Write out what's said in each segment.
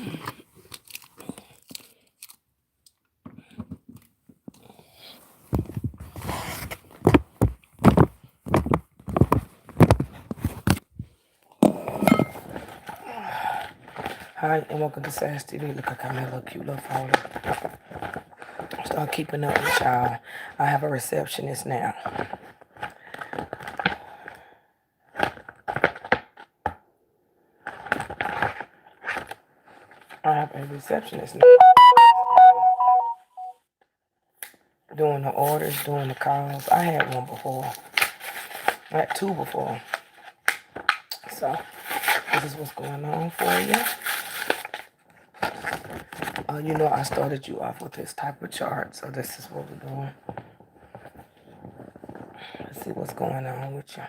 Hi, and welcome to Sass TV. Look, I got my little cute little folder. Start keeping up with y'all. I have a receptionist now. I have a receptionist now. Doing the orders, doing the calls. I had one before. I had two before. So, this is what's going on for you. You know, I started you off with this type of chart, so this is what we're doing. Let's see what's going on with you.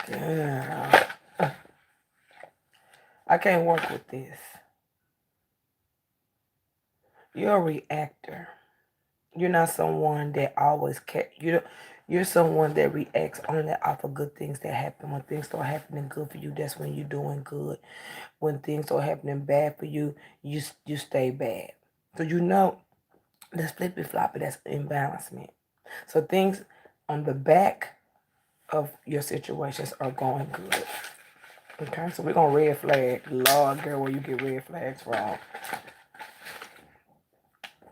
Yeah. I can't work with this. You're a reactor. You're not someone that always you're someone that reacts only off of good things that happen. When things start happening good for you, that's when you're doing good. When things start happening bad for you, you stay bad. So you know that's flippy floppy, that's imbalancement. So things on the back of your situations are going good. Okay, so we're gonna red flag. Lord, girl, where you get red flags from?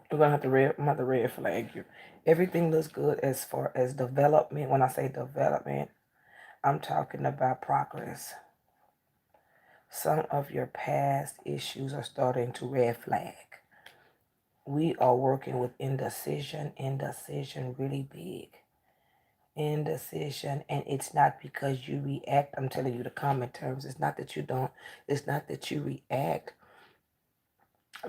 I'm gonna have to red flag you. Everything looks good as far as development. When I say development, I'm talking about progress. Some of your past issues are starting to red flag. We are working with indecision really big. Indecision, and it's not because you react. I'm telling you the common terms. It's not that you react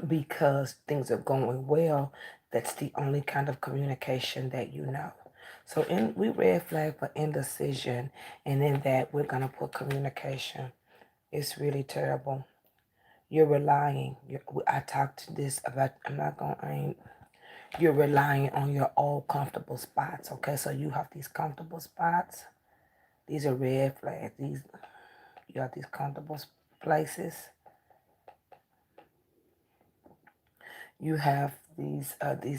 because things are going well. That's the only kind of communication that you know. So we red flag for indecision, and in that we're gonna put communication. It's really terrible. You're relying. I talked to this about. You're relying on your old comfortable spots. Okay, so you have these comfortable spots. These are red flags. You have these comfortable places. You have these thoughts.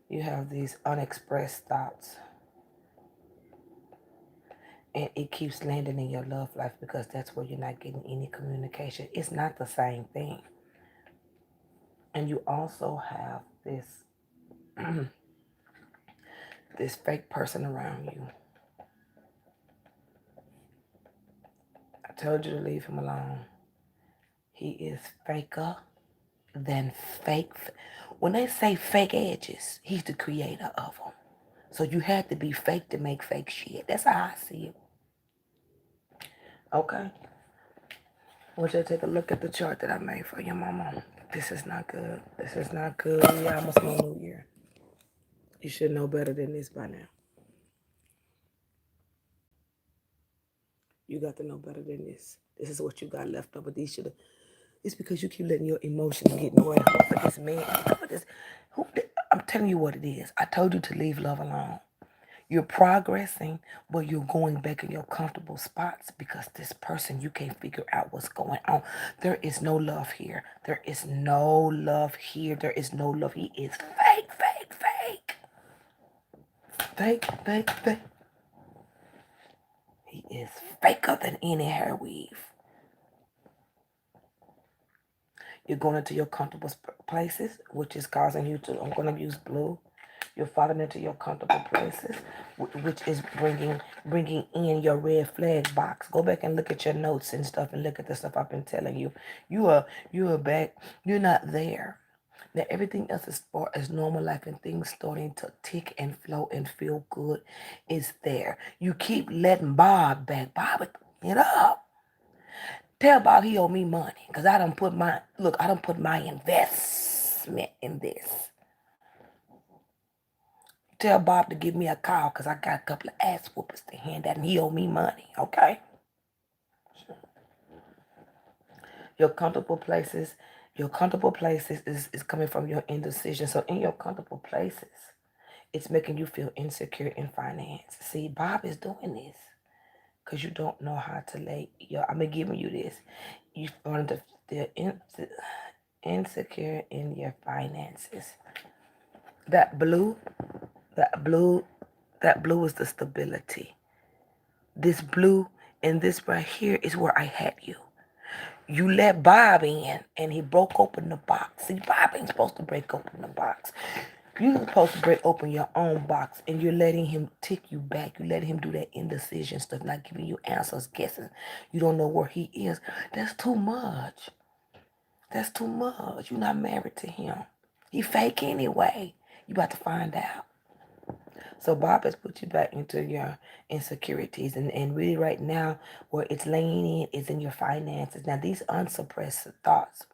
You have these unexpressed thoughts. And it keeps landing in your love life because that's where you're not getting any communication. It's not the same thing. And you also have this this fake person around you. I told you to leave him alone. He is faker than fake. When they say fake edges, he's the creator of them. So you have to be fake to make fake shit. That's how I see it. Okay? I want you to take a look at the chart that I made for your mama. This is not good. This is not good. Yeah, almost no New Year. You should know better than this by now. You got to know better than this. This is what you got left over. It's because you keep letting your emotions get in the way. For this man, for this. I'm telling you what it is. I told you to leave love alone. You're progressing, but you're going back in your comfortable spots because this person, you can't figure out what's going on. There is no love here. There is no love here. There is no love. He is fake, fake, fake. Fake, fake, fake. He is faker than any hair weave. You're going into your comfortable places, which is causing you to, I'm going to use blue. You're falling into your comfortable places, which is bringing in your red flag box. Go back and look at your notes and stuff, and look at the stuff I've been telling you. You are back. You're not there. Now everything else as far as normal life and things starting to tick and flow and feel good is there. You keep letting Bob back. Bob, get up. Tell Bob he owe me money because I done put my investment in this. Tell Bob to give me a call because I got a couple of ass whoopers to hand out and he owe me money, okay? Your comfortable places, is coming from your indecision. So in your comfortable places, it's making you feel insecure in finance. See, Bob is doing this because you don't know how to I'm giving you this. You starting to feel insecure in your finances. That blue, that blue, that blue is the stability. This blue and this right here is where I had you. You let Bob in and he broke open the box. See, Bob ain't supposed to break open the box. You're supposed to break open your own box and you're letting him tick you back. You're letting him do that indecision stuff, not giving you answers, guessing. You don't know where he is. That's too much. That's too much. You're not married to him. He fake anyway. You about to find out. So Bob has put you back into your insecurities. And really right now, where it's laying in is in your finances. Now, these unsuppressed thoughts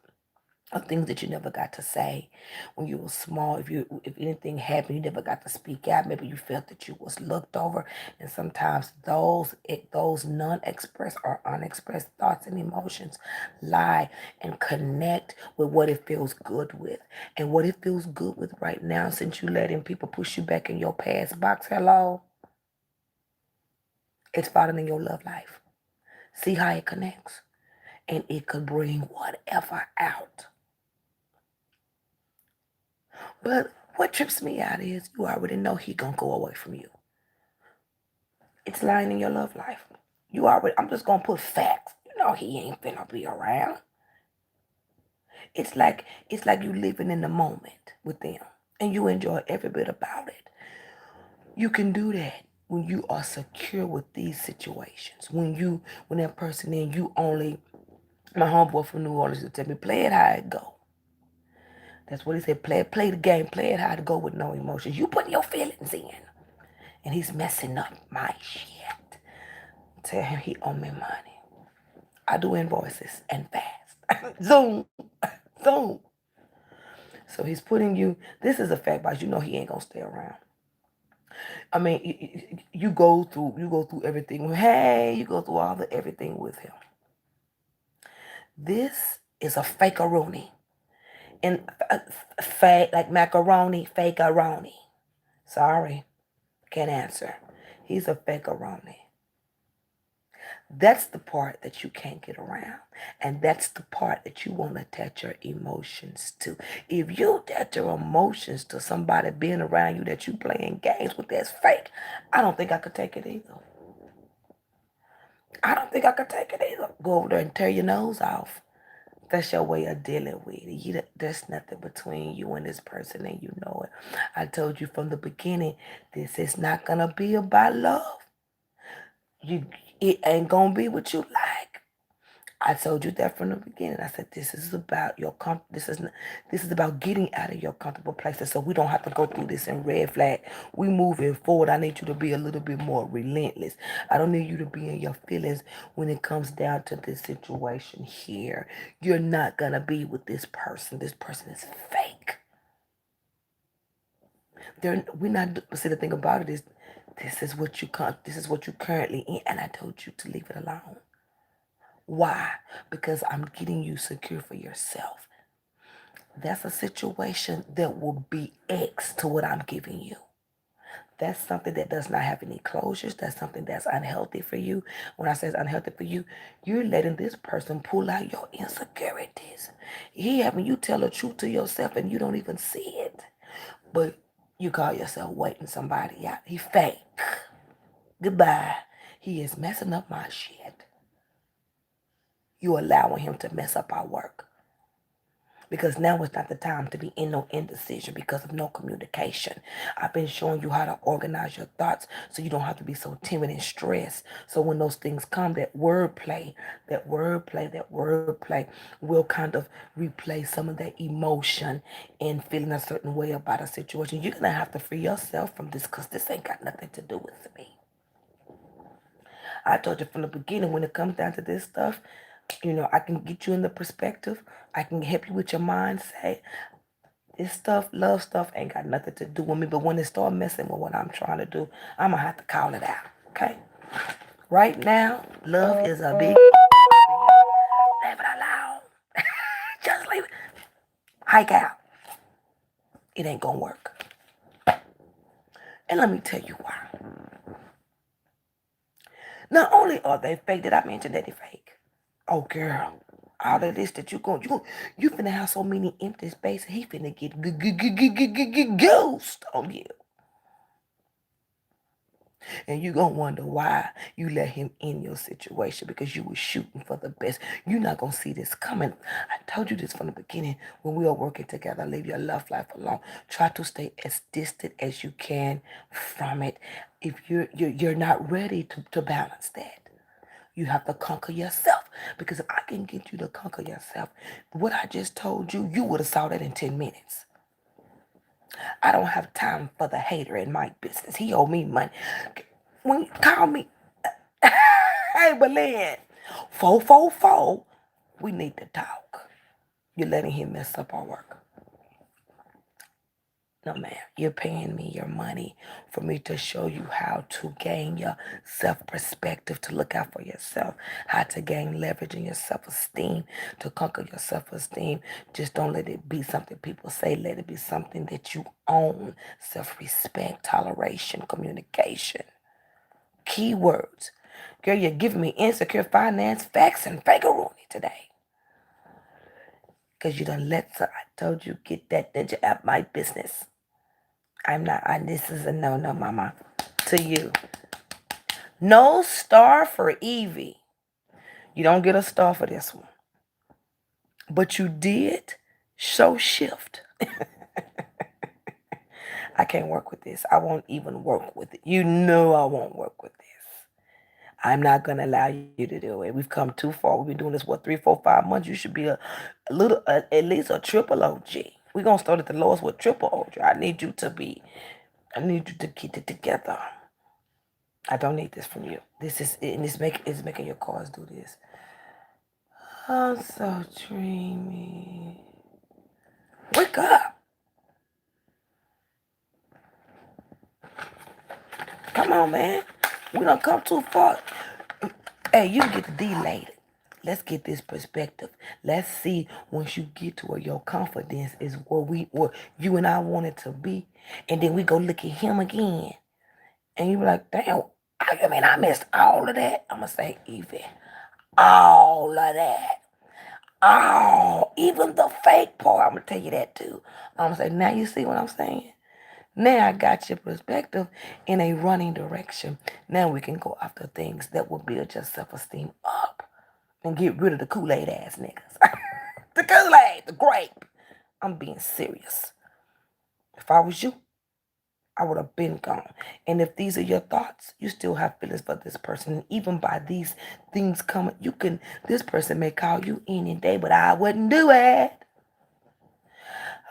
of things that you never got to say when you were small. If anything happened, you never got to speak out. Maybe you felt that you was looked over. And sometimes those non-expressed or unexpressed thoughts and emotions lie and connect with what it feels good with. And what it feels good with right now, since you letting people push you back in your past box, hello, it's falling in your love life. See how it connects? And it could bring whatever out. But what trips me out is you already know he gonna go away from you. It's lying in your love life. I'm just gonna put facts. You know he ain't finna be around. It's like you living in the moment with them and you enjoy every bit about it. You can do that when you are secure with these situations. When that person in you only, my homeboy from New Orleans would tell me, play it how it go. That's what he said. Play the game. Play it how it go with no emotions. You put your feelings in. And he's messing up my shit. Tell him he owe me money. I do invoices and fast. Zoom. Zoom. So he's putting you, this is a fact, but you know he ain't gonna stay around. I mean, you go through everything. Hey, you go through everything with him. This is a fake-a-rooney. And fake, like macaroni, fake-a-roni. Sorry, can't answer. He's a fake-a-roni. That's the part that you can't get around. And that's the part that you won't attach your emotions to. If you attach your emotions to somebody being around you that you playing games with that's fake, I don't think I could take it either. I don't think I could take it either. Go over there and tear your nose off. That's your way of dealing with it. There's nothing between you and this person and you know it. I told you from the beginning, this is not going to be about love. It ain't going to be what you like. I told you that from the beginning. I said, this is about this is about getting out of your comfortable places so we don't have to go through this in red flag. We moving forward. I need you to be a little bit more relentless. I don't need you to be in your feelings when it comes down to this situation here. You're not going to be with this person. This person is fake. See, the thing about it is, this is what you're currently in, and I told you to leave it alone. Why? Because I'm getting you secure for yourself. That's a situation that will be X to what I'm giving you. That's something that does not have any closures. That's something that's unhealthy for you. When I say it's unhealthy for you, you're letting this person pull out your insecurities. He having you tell the truth to yourself and you don't even see it. But you call yourself waiting somebody out. He fake. Goodbye. He is messing up my shit. You allowing him to mess up our work. Because now it's not the time to be in no indecision because of no communication. I've been showing you how to organize your thoughts so you don't have to be so timid and stressed. So when those things come, that wordplay will kind of replace some of that emotion and feeling a certain way about a situation. You're going to have to free yourself from this because this ain't got nothing to do with me. I told you from the beginning, when it comes down to this stuff, I can get you in the perspective. I can help you with your mindset. This stuff, love stuff, ain't got nothing to do with me. But when it start messing with what I'm trying to do, I'm going to have to call it out. Okay? Right now, love is a big... Leave it alone. Just leave it. Hike out. It ain't going to work. And let me tell you why. Not only are they fake, did I mention that they fake? Oh, girl. All of this that you finna have so many empty spaces. He finna get ghost on you. And you gonna wonder why you let him in your situation because you were shooting for the best. You're not gonna see this coming. I told you this from the beginning when we are working together. Leave your love life alone. Try to stay as distant as you can from it. If you're not ready to balance that. You have to conquer yourself. Because if I can get you to conquer yourself, what I just told you, you would have saw that in 10 minutes. I don't have time for the hater in my business. He owe me money. When you call me, hey, Belen, 444, we need to talk. You're letting him mess up our work. No, ma'am. You're paying me your money for me to show you how to gain your self-perspective, to look out for yourself, how to gain leverage in your self-esteem, to conquer your self-esteem. Just don't let it be something people say. Let it be something that you own. Self-respect, toleration, communication. Keywords. Girl, you're giving me insecure finance, facts, and fakeroony today. Because you done I told you, get that ninja out my business. This is a no, mama. To you. No star for Evie. You don't get a star for this one. But you did show shift. I can't work with this. I won't even work with it. You know I won't work with this. I'm not going to allow you to do it. We've come too far. We've been doing this, 3, 4, 5 months? You should be a little, at least a triple OG. We're going to start at the lowest with triple OG. I need you to get it together. I don't need this from you. This is, and it's making your cars do this. I'm so dreamy. Wake up. Come on, man. We don't come too far. Hey, you can get the D later. Let's get this perspective. Let's see once you get to where your confidence is where you and I want it to be. And then we go look at him again. And you be like, damn, I missed all of that. I'm going to say, Evie, all of that. Oh, even the fake part. I'm going to tell you that too. I'm going to say, now you see what I'm saying? Now I got your perspective in a running direction. Now we can go after things that will build your self-esteem up and get rid of the Kool-Aid ass niggas. The Kool-Aid, the grape. I'm being serious. If I was you, I would have been gone. And if these are your thoughts, you still have feelings for this person. And even by these things coming, this person may call you any day, but I wouldn't do it.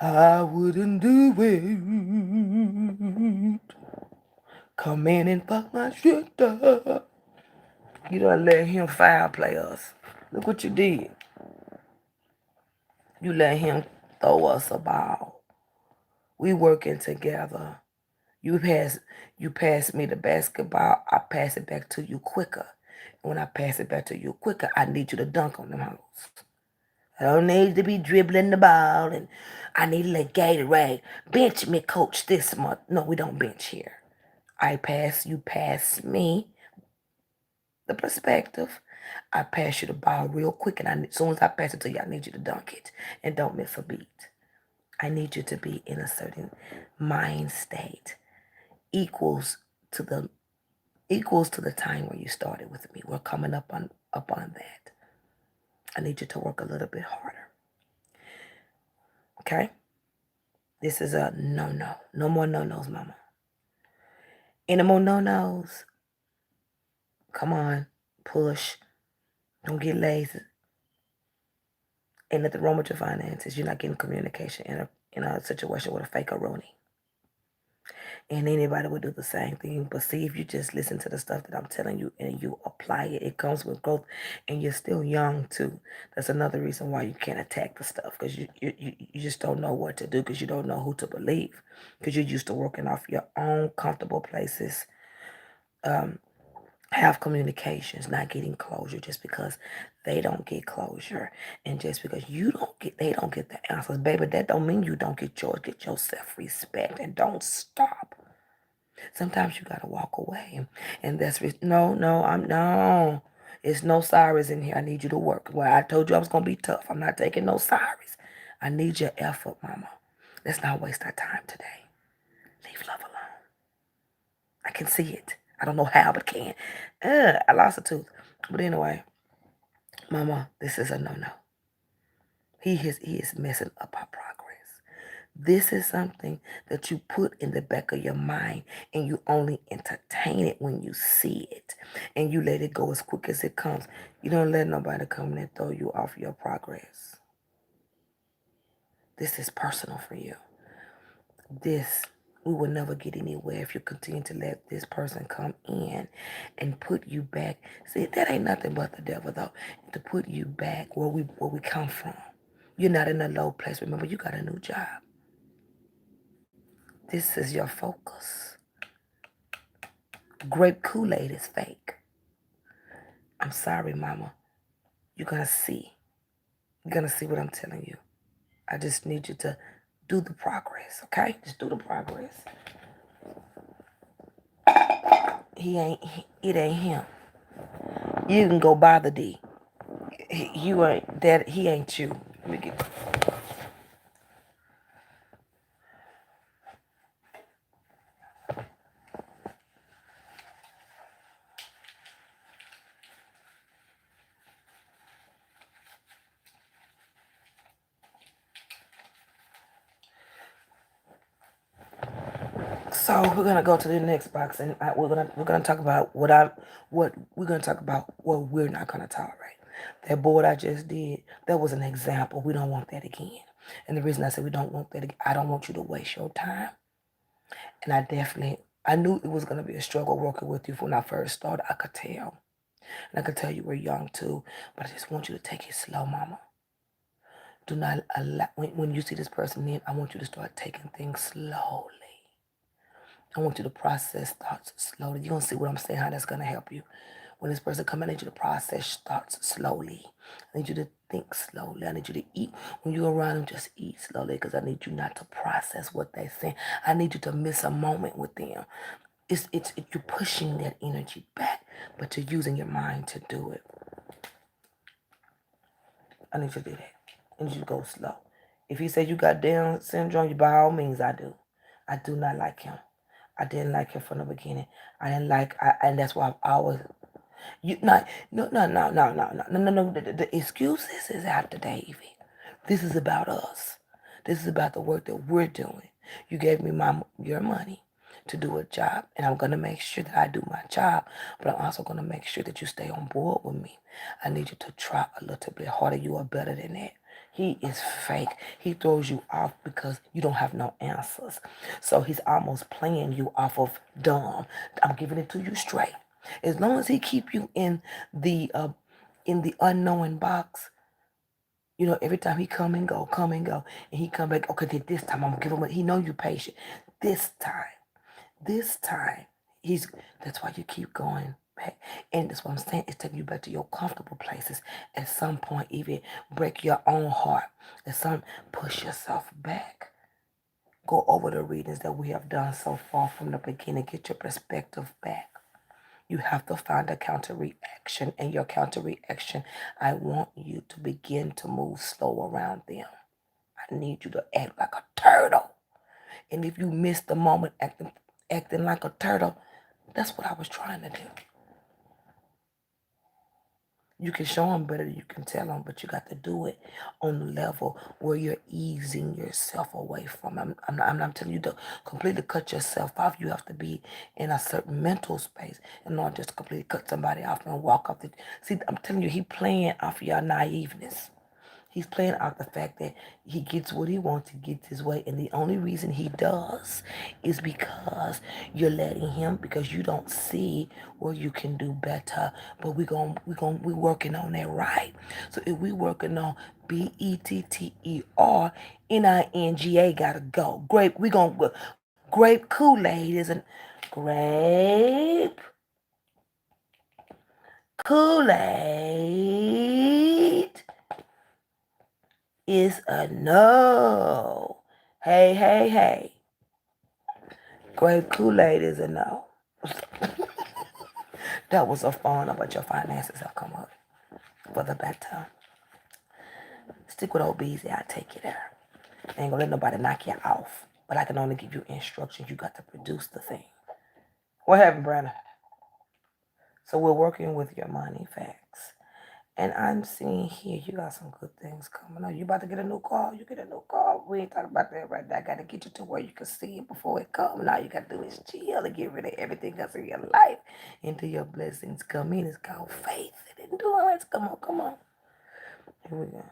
I wouldn't do it. Come in and fuck my shit up. You done let him foul play us. Look what you did. You let him throw us a ball. We working together. You pass me the basketball, I pass it back to you quicker. And when I pass it back to you quicker, I need you to dunk on them hoes. I don't need to be dribbling the ball, and I need to let Gatorade bench me, coach, this month. No, we don't bench here. You pass me the perspective. I pass you the ball real quick, and as soon as I pass it to you, I need you to dunk it. And don't miss a beat. I need you to be in a certain mind state equals to the equals to the time where you started with me. We're coming up on that. I need you to work a little bit harder. Okay? This is a no-no. No more no-nos, mama. Any more no-nos? Come on. Push. Don't get lazy. Ain't nothing wrong with your finances. You're not getting communication in a situation with a fake Rooney. And anybody would do the same thing. But see, if you just listen to the stuff that I'm telling you and you apply it, it comes with growth. And you're still young too. That's another reason why you can't attack the stuff, because you just don't know what to do, because you don't know who to believe, because you're used to working off your own comfortable places. Have communications, not getting closure just because they don't get closure, and just because they don't get the answers, baby. That don't mean you don't get yours. Get your self-respect and don't stop. Sometimes you gotta walk away, and no. It's no sorries in here. I need you to work. Well, I told you I was gonna be tough. I'm not taking no sorries. I need your effort, mama. Let's not waste our time today. Leave love alone. I can see it. I don't know how, but can. I lost a tooth. But anyway, mama, this is a no-no. He is messing up our progress. This is something that you put in the back of your mind, and you only entertain it when you see it, and you let it go as quick as it comes. You don't let nobody come in and throw you off your progress. This is personal for you. We will never get anywhere if you continue to let this person come in and put you back. See, that ain't nothing but the devil, though, to put you back where we come from. You're not in a low place. Remember, you got a new job. This is your focus. Grape Kool-Aid is fake. I'm sorry, mama. You're going to see. You're going to see what I'm telling you. I just need you to do the progress, okay? Just do the progress. It ain't him. You can go buy the D. You ain't that. He ain't you. Let me get. So we're gonna go to the next box, and we're gonna talk about what we're gonna talk about what we're not gonna tolerate. That board I just did, that was an example. We don't want that again. And the reason I said we don't want that again, I don't want you to waste your time. And I knew it was gonna be a struggle working with you when I first started. I could tell, and I could tell you were young too. But I just want you to take it slow, mama. Do not allow when you see this person in. I want you to start taking things slowly. I want you to process thoughts slowly. You're going to see what I'm saying, how that's going to help you. When this person comes, I need you to process thoughts slowly. I need you to think slowly. I need you to eat. When you're around them, just eat slowly, because I need you not to process what they're saying. I need you to miss a moment with them. You're pushing that energy back, but you're using your mind to do it. I need you to do that. I need you to go slow. If he said you got Down syndrome, by all means, I do. I do not like him. I didn't like him from the beginning. And that's why I've always, no. The excuses is after Davy. This is about us. This is about the work that we're doing. You gave me your money to do a job, and I'm going to make sure that I do my job, but I'm also going to make sure that you stay on board with me. I need you to try a little bit harder. You are better than that. He is fake. He throws you off because you don't have no answers. So he's almost playing you off of dumb. I'm giving it to you straight. As long as he keep you in the unknowing box, every time he come and go, and he come back. Okay, this time I'm gonna give him. He know you patient. This time, that's why you keep going back. And that's what I'm saying. It's taking you back to your comfortable places. At some point, even break your own heart. Push yourself back. Go over the readings that we have done so far from the beginning. Get your perspective back. You have to find a counter reaction. And your counter reaction, I want you to begin to move slow around them. I need you to act like a turtle. And if you miss the moment acting like a turtle, That's what I was trying to do. You can show them better, you can tell them, but you got to do it on the level where you're easing yourself away from them. I'm not telling you to completely cut yourself off. You have to be in a certain mental space and not just completely cut somebody off and walk off the. See, I'm telling you, he playing off of your naiveness. He's playing out the fact that he gets what he wants, he gets his way, and the only reason he does is because you're letting him, because you don't see where you can do better. But we working on that, right? So if we working on BETTERNINGA gotta go. Grape Kool-Aid isn't grape Kool-Aid is a no. Hey, hey, hey. Grape Kool-Aid is a no. That was a fun about your finances have come up for the better. Stick with old Beezy, I'll take you there. I ain't gonna let nobody knock you off. But I can only give you instructions. You got to produce the thing. What happened, Brandon? So we're working with your money facts. And I'm seeing here you got some good things coming up. You about to get a new car? You get a new car. We ain't talking about that right now. I got to get you to where you can see it before it comes. Now you got to do is chill and get rid of everything else in your life until your blessings come in. It's called faith and endurance. Come on, come on. Here we go.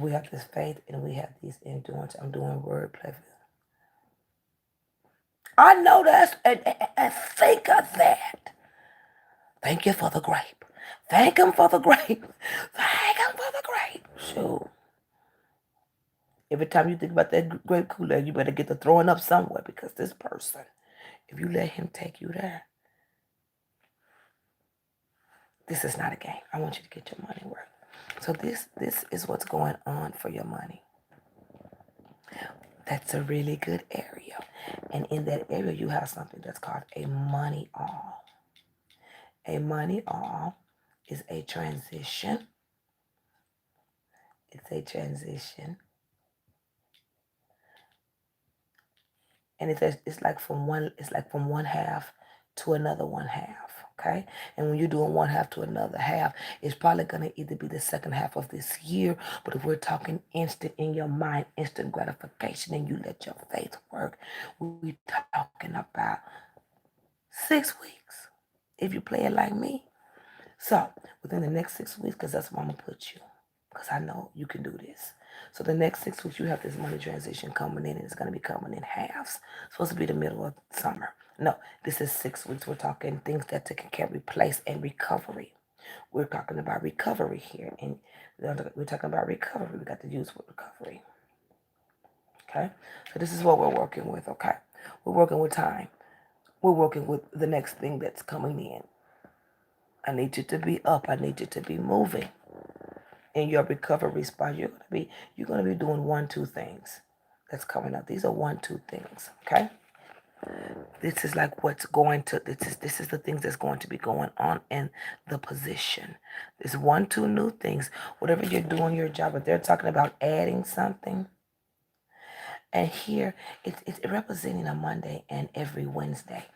We have this faith and we have this endurance. I'm doing wordplay. I know that's, and think of that. Thank you for the grape. Thank him for the grape. Thank him for the grape. Shoot. Every time you think about that grape Kool-Aid, you better get to throwing up somewhere because this person, if you let him take you there, this is not a game. I want you to get your money worth. So this is what's going on for your money. That's a really good area. And in that area, you have something that's called a money all. A money all is a transition. It's a transition. And it's like from one half to another one half. Okay? And when you're doing one half to another half, it's probably gonna either be the second half of this year, but if we're talking instant in your mind, instant gratification, and you let your faith work, we're talking about 6 weeks. If you play it like me. So within the next 6 weeks, because that's where I'm gonna put you, because I know you can do this. So the next 6 weeks, you have this money transition coming in, and it's gonna be coming in halves. It's supposed to be the middle of summer. No, this is 6 weeks. We're talking things that can replace and recovery. We're talking about recovery here, and we're talking about recovery. We got to use with recovery. Okay, so this is what we're working with. Okay, we're working with time. We're working with the next thing that's coming in. I need you to be up. I need you to be moving. In your recovery spot, you're gonna be doing 1, 2 things that's coming up. These are 1, 2 things. Okay. This is like what's going to. This is the things that's going to be going on in the position. There's 1, 2 new things. Whatever you're doing your job, if they're talking about adding something. And here, it's representing a Monday and every Wednesday.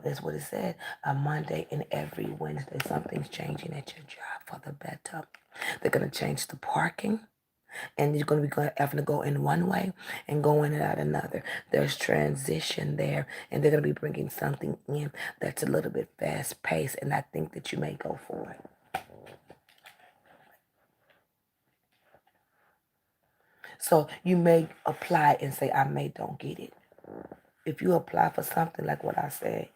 That's what it said. A Monday and every Wednesday. Something's changing at your job for the better. They're going to change the parking. And you're going to be having to go in one way and go in and out another. There's transition there. And they're going to be bringing something in that's a little bit fast-paced. And I think that you may go for it. So you may apply and say, I may don't get it. If you apply for something like what I said,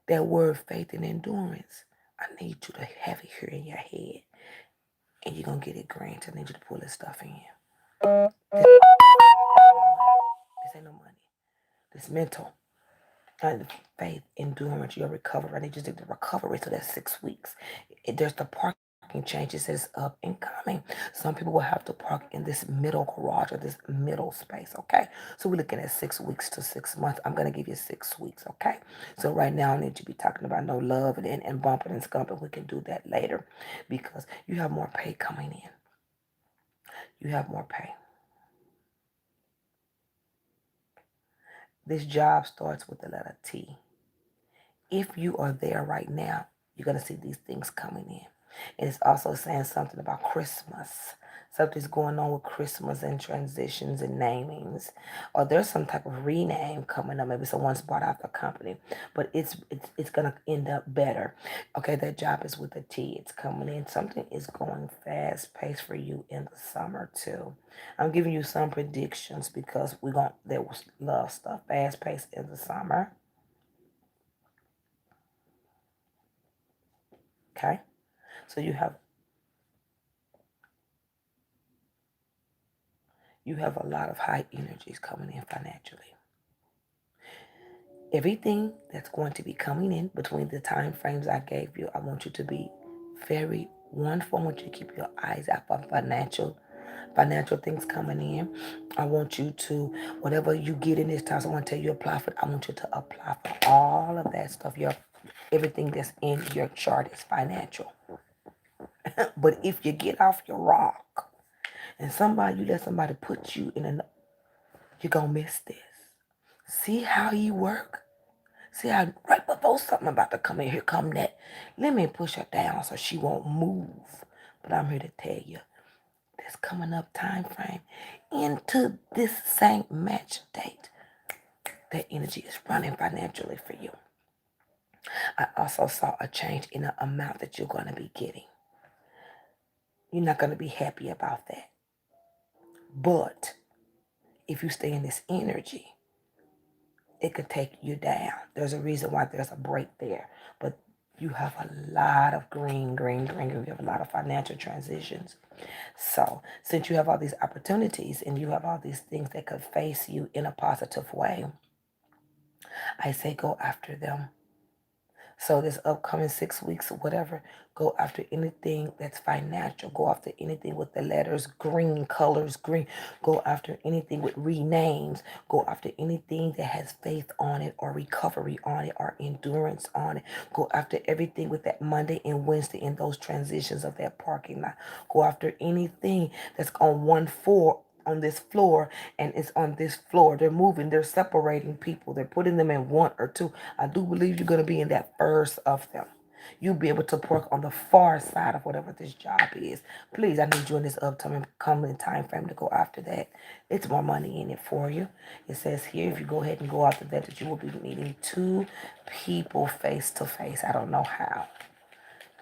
that word faith and endurance, I need you to have it here in your head. And you're going to get it granted. I need you to pull this stuff in. This ain't no money. This mental. Faith, endurance, your recovery. I need you to do the recovery. So that's 6 weeks. There's the parking changes that is up and coming. Some people will have to park in this middle garage or this middle space, okay? So we're looking at 6 weeks to 6 months. I'm going to give you 6 weeks, okay? So right now I need you to be talking about no love and bumping and scumping. We can do that later because you have more pay coming in. You have more pay. This job starts with the letter T. If you are there right now, you're going to see these things coming in. And it's also saying something about Christmas. Something's going on with Christmas and transitions and namings. Or there's some type of rename coming up. Maybe someone's bought out the company. But it's going to end up better. Okay, that job is with a T. It's coming in. Something is going fast paced for you in the summer too. I'm giving you some predictions because there was love stuff fast paced in the summer. Okay? So you have a lot of high energies coming in financially. Everything that's going to be coming in between the time frames I gave you, I want you to be very wonderful. I want you to keep your eyes out for financial things coming in. I want you to, whatever you get in this time, so I want to tell you apply for it. I want you to apply for all of that stuff. Everything that's in your chart is financial. But if you get off your rock and you let somebody put you in you're going to miss this. See how he work? See how right before something about to come in, here come that. Let me push her down so she won't move. But I'm here to tell you, this coming up time frame into this same match date, that energy is running financially for you. I also saw a change in the amount that you're going to be getting. You're not going to be happy about that. But if you stay in this energy, it could take you down. There's a reason why there's a break there. But you have a lot of green. You have a lot of financial transitions. So since you have all these opportunities and you have all these things that could face you in a positive way, I say go after them. So this upcoming 6 weeks or whatever, go after anything that's financial. Go after anything with the letters green, colors green. Go after anything with renames. Go after anything that has faith on it or recovery on it or endurance on it. Go after everything with that Monday and Wednesday in those transitions of that parking lot. Go after anything that's on 1-4 on this floor and it's on this floor. They're moving, they're separating people, they're putting them in 1 or 2. I do believe you're going to be in that first of them. You'll be able to work on the far side of whatever this job is. Please, I need you in this upcoming time frame to go after that. It's more money in it for you. It says here, if you go ahead and go after that you will be meeting 2 people face to face. I don't know how.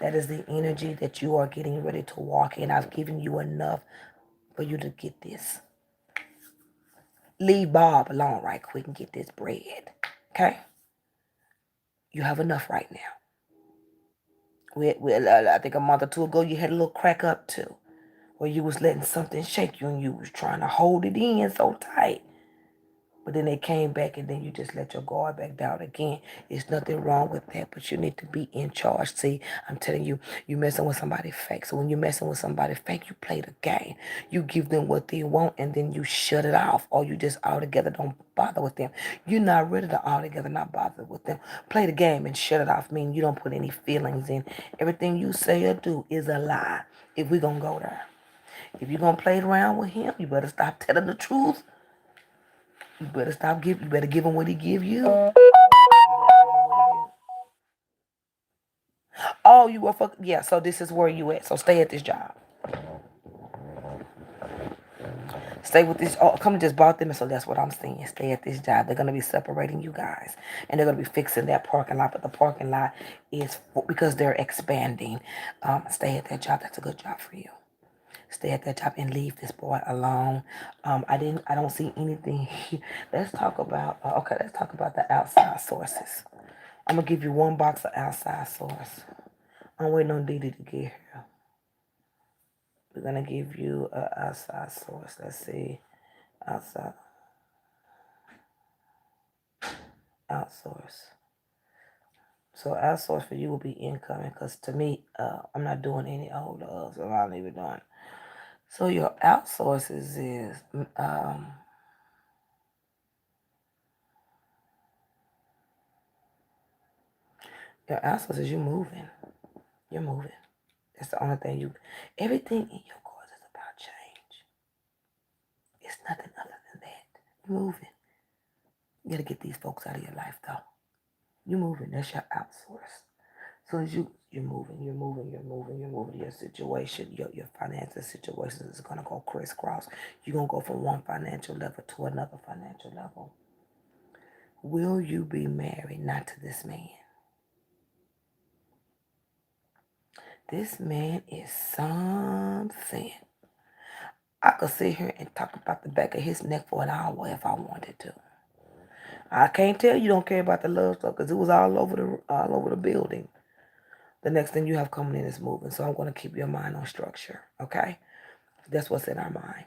That is the energy that you are getting ready to walk in. I've given you enough for you to get this. Leave Bob alone right quick and get this bread. Okay? You have enough right now. I think a month or 2 ago, you had a little crack up too, where you was letting something shake you and you was trying to hold it in so tight. But then they came back and then you just let your guard back down again. There's nothing wrong with that, but you need to be in charge. See, I'm telling you, you messing with somebody fake. So when you're messing with somebody fake, you play the game. You give them what they want and then you shut it off. Or you just altogether don't bother with them. You're not ready to altogether not bother with them. Play the game and shut it off. Meaning you don't put any feelings in. Everything you say or do is a lie if we're going to go there. If you're going to play around with him, you better stop telling the truth. You better give him what he give you. Oh, you were fuck. Yeah, so this is where you at. So stay at this job. Stay with this. Oh, come just bought them, so that's what I'm saying. Stay at this job. They're gonna be separating you guys, and they're gonna be fixing that parking lot. But the parking lot is because they're expanding. Stay at that job. That's a good job for you. Stay at that job and leave this boy alone. I don't see anything here. Let's talk about. Okay, let's talk about the outside sources. I'm gonna give you 1 box of outside source. I'm waiting on Didi to get here. We're gonna give you an outside source. Let's see. Outside. Outsource. So outsource for you will be incoming because to me, I'm not doing any older, so I'm not even doing. So your outsources is your outsource is you moving. You're moving. That's the only thing everything in your course is about change. It's nothing other than that. You're moving. You got to get these folks out of your life, though. You moving. That's your outsource. So as you're moving, you're moving. Your situation, your financial situation is gonna go crisscross. You're gonna go from one financial level to another financial level. Will you be married not to this man? This man is something. I could sit here and talk about the back of his neck for an hour if I wanted to. I can't tell you don't care about the love stuff because it was all over the building. The next thing you have coming in is moving. So I'm going to keep your mind on structure. Okay? That's what's in our mind.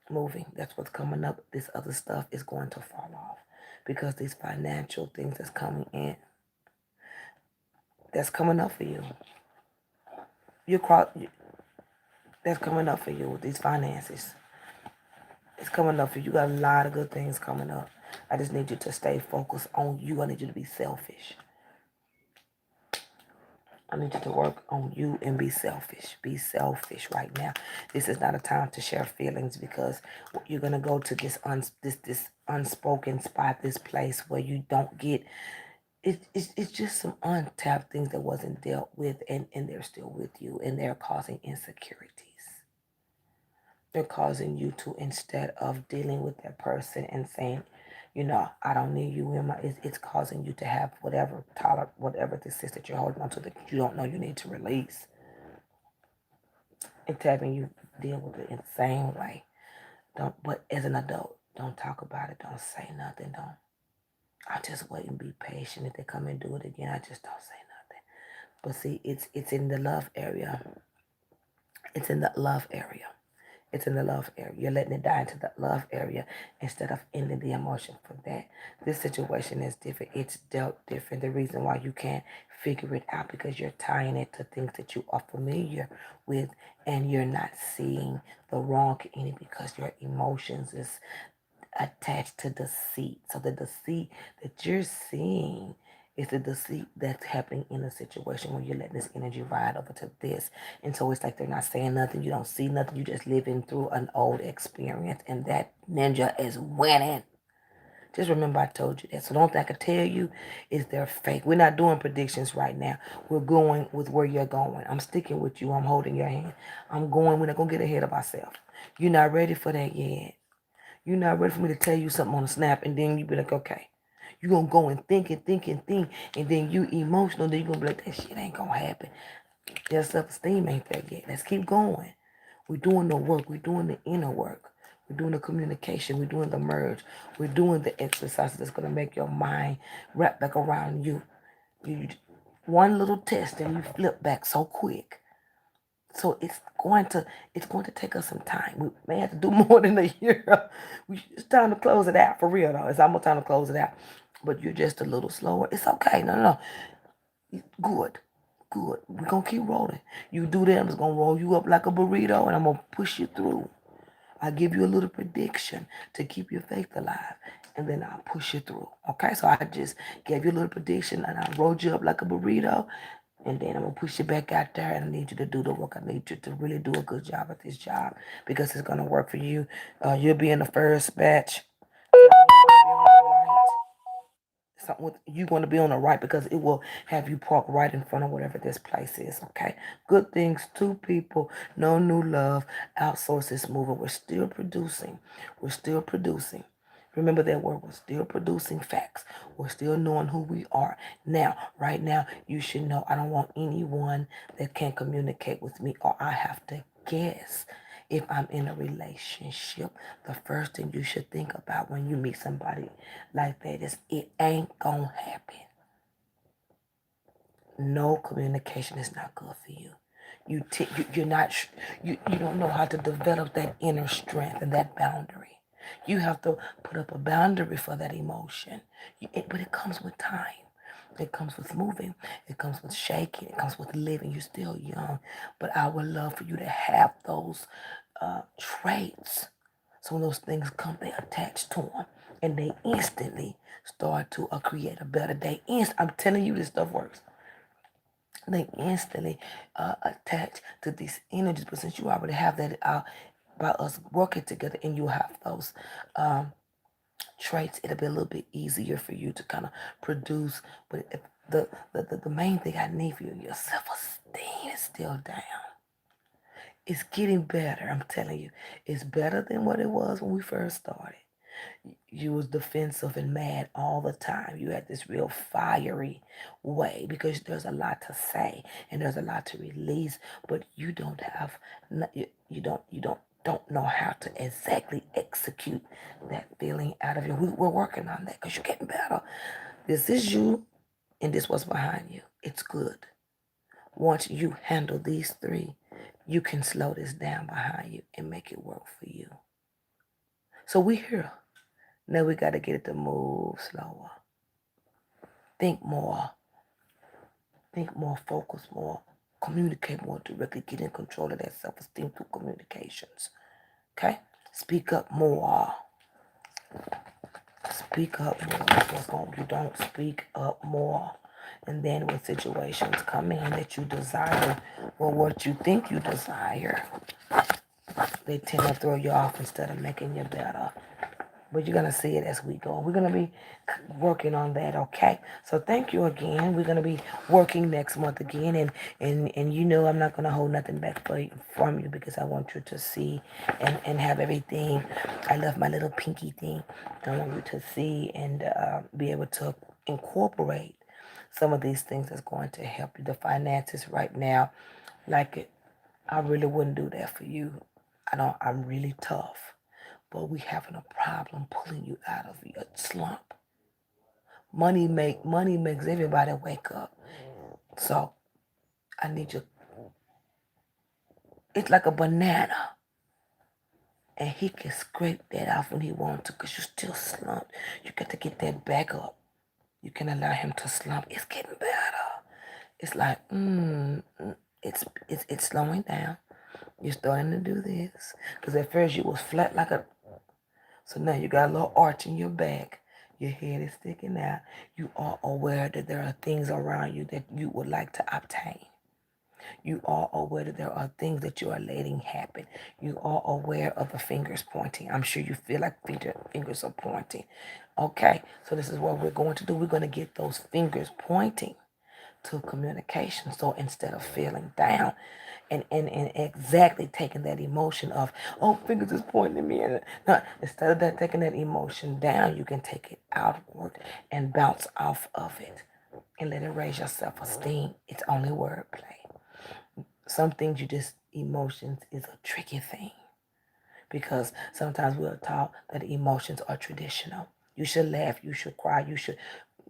Moving. That's what's coming up. This other stuff is going to fall off because these financial things that's coming in, that's coming up for you. That's coming up for you with these finances. It's coming up for you. You got a lot of good things coming up. I just need you to stay focused on you. I need you to be selfish. I need you to work on you and be selfish. Be selfish right now. This is not a time to share feelings because you're gonna go to this unspoken spot, this place where you don't get it's just some untapped things that wasn't dealt with and they're still with you and they're causing insecurities. They're causing you to, instead of dealing with that person and saying, I don't need you in my, it's causing you to have whatever this is that you're holding on to that you don't know you need to release. It's having you deal with it in the same way. But as an adult, don't talk about it. Don't say nothing. I just wait and be patient. If they come and do it again, I just don't say nothing. But see, it's in the love area. It's in the love area. It's in the love area. You're letting it die into the love area instead of ending the emotion for that. This situation is different. It's dealt different. The reason why you can't figure it out because you're tying it to things that you are familiar with and you're not seeing the wrong in it because your emotions is attached to deceit. So the deceit that you're seeing is the deceit that's happening in a situation where you're letting this energy ride over to this. And so it's like they're not saying nothing. You don't see nothing. You just living through an old experience. And that ninja is winning. Just remember I told you that. So the only thing I can tell you is they're fake. We're not doing predictions right now. We're going with where you're going. I'm sticking with you. I'm holding your hand. I'm going. We're not going to get ahead of ourselves. You're not ready for that yet. You're not ready for me to tell you something on a snap and then you be like, okay. You're going to go and think and think and think. And then you emotional. Then you're going to be like, that shit ain't going to happen. Your self-esteem ain't there yet. Let's keep going. We're doing the work. We're doing the inner work. We're doing the communication. We're doing the merge. We're doing the exercises that's going to make your mind wrap back around you. One little test and you flip back so quick. So it's going to take us some time. We may have to do more than a year. It's time to close it out for real though. It's almost time to close it out. But you're just a little slower. It's okay. No. Good. Good. We're gonna keep rolling. You do that, I'm just gonna roll you up like a burrito and I'm gonna push you through. I give you a little prediction to keep your faith alive, and then I'll push you through. Okay, so I just gave you a little prediction, and I rolled you up like a burrito, and then I'm gonna push you back out there, and I need you to do the work. I need you to really do a good job at this job because it's gonna work for you. You'll be in the first batch. Something with you going to be on the right because it will have you park right in front of whatever this place is. Okay, good things, two people, no new love. Outsource is moving. We're still producing. Remember that word. We're still producing facts. We're still knowing who we are. Now, right now, you should know I don't want anyone that can't communicate with me or I have to guess. If I'm in a relationship, the first thing you should think about when you meet somebody like that is it ain't gonna happen. No communication is not good for you. You're not you don't know how to develop that inner strength and that boundary. You have to put up a boundary for that emotion. But it comes with time. It comes with moving. It comes with shaking. It comes with living. You're still young. But I would love for you to have those traits. So when those things come, they attach to them. And they instantly start to create a better day. I'm telling you, this stuff works. They instantly attach to these energies. But since you already have that by us working together and you have those traits, it'll be a little bit easier for you to kind of produce. But if the main thing I need for you, your self-esteem is still down. It's getting better, I'm telling you. It's better than what it was when we first started. You was defensive and mad all the time. You had this real fiery way because there's a lot to say and there's a lot to release, but you don't have you don't know how to exactly execute that feeling out of you. We're working on that because you're getting better. This is you, and this was behind you. It's good. Once you handle these three, you can slow this down behind you and make it work for you. So we're here. Now we got to get it to move slower. Think more. Think more, focus more, communicate more directly, get in control of that self-esteem through communications. Okay? Speak up more. Speak up more. What's wrong? You don't speak up more. And then when situations come in that you desire or what you think you desire, they tend to throw you off instead of making you better. But you're going to see it as we go. We're going to be working on that, okay? So thank you again. We're going to be working next month again. And you know I'm not going to hold nothing back from you because I want you to see and have everything. I love my little pinky thing. I want you to see and be able to incorporate some of these things that's going to help you. The finances right now, I really wouldn't do that for you. I'm really tough. But we having a problem pulling you out of your slump. Money makes everybody wake up. So I need you. It's like a banana. And he can scrape that off when he wants to because you're still slumped. You got to get that back up. You can allow him to slump. It's getting better. It's like, it's slowing down. You're starting to do this. Because at first you was flat like a... So now you got a little arch in your back. Your head is sticking out. You are aware that there are things around you that you would like to obtain. You are aware that there are things that you are letting happen. You are aware of the fingers pointing. I'm sure you feel like fingers are pointing. Okay, so this is what we're going to do. We're going to get those fingers pointing to communication. So instead of feeling down and exactly taking that emotion of, oh, fingers is pointing at me. No, instead of that, taking that emotion down, you can take it outward and bounce off of it and let it raise your self-esteem. It's only wordplay. Some things emotions is a tricky thing because sometimes we're taught that emotions are traditional. You should laugh, you should cry, you should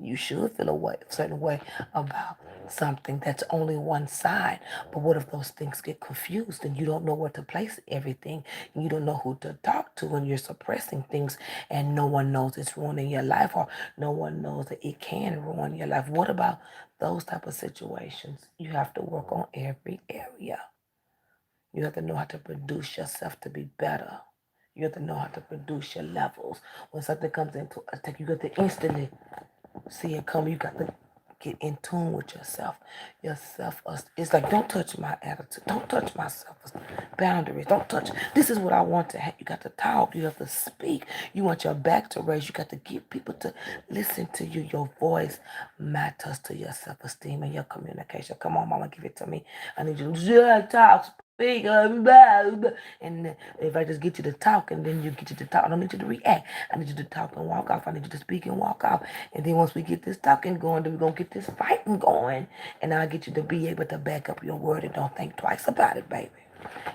feel a certain way about something that's only one side. But what if those things get confused and you don't know where to place everything and you don't know who to talk to and you're suppressing things and no one knows it's ruining your life or no one knows that it can ruin your life? What about those type of situations? You have to work on every area. You have to know how to produce yourself to be better. You have to know how to produce your levels. When something comes into attack, you got to instantly see it come. You got to get in tune with yourself. It's like, don't touch my attitude. Don't touch my self boundaries. Don't touch. This is what I want to have. You got to talk. You have to speak. You want your back to raise. You got to get people to listen to you. Your voice matters to your self-esteem and your communication. Come on, mama, give it to me. I need you to talk, speak, and if I just get you to talk and then you get you to talk, I don't need you to react. I need you to talk and walk off. I need you to speak and walk off. And then once we get this talking going, then we're going to get this fighting going. And I'll get you to be able to back up your word and don't think twice about it, baby.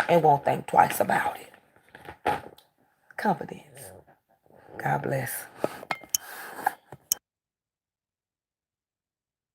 And won't think twice about it. Confidence. God bless.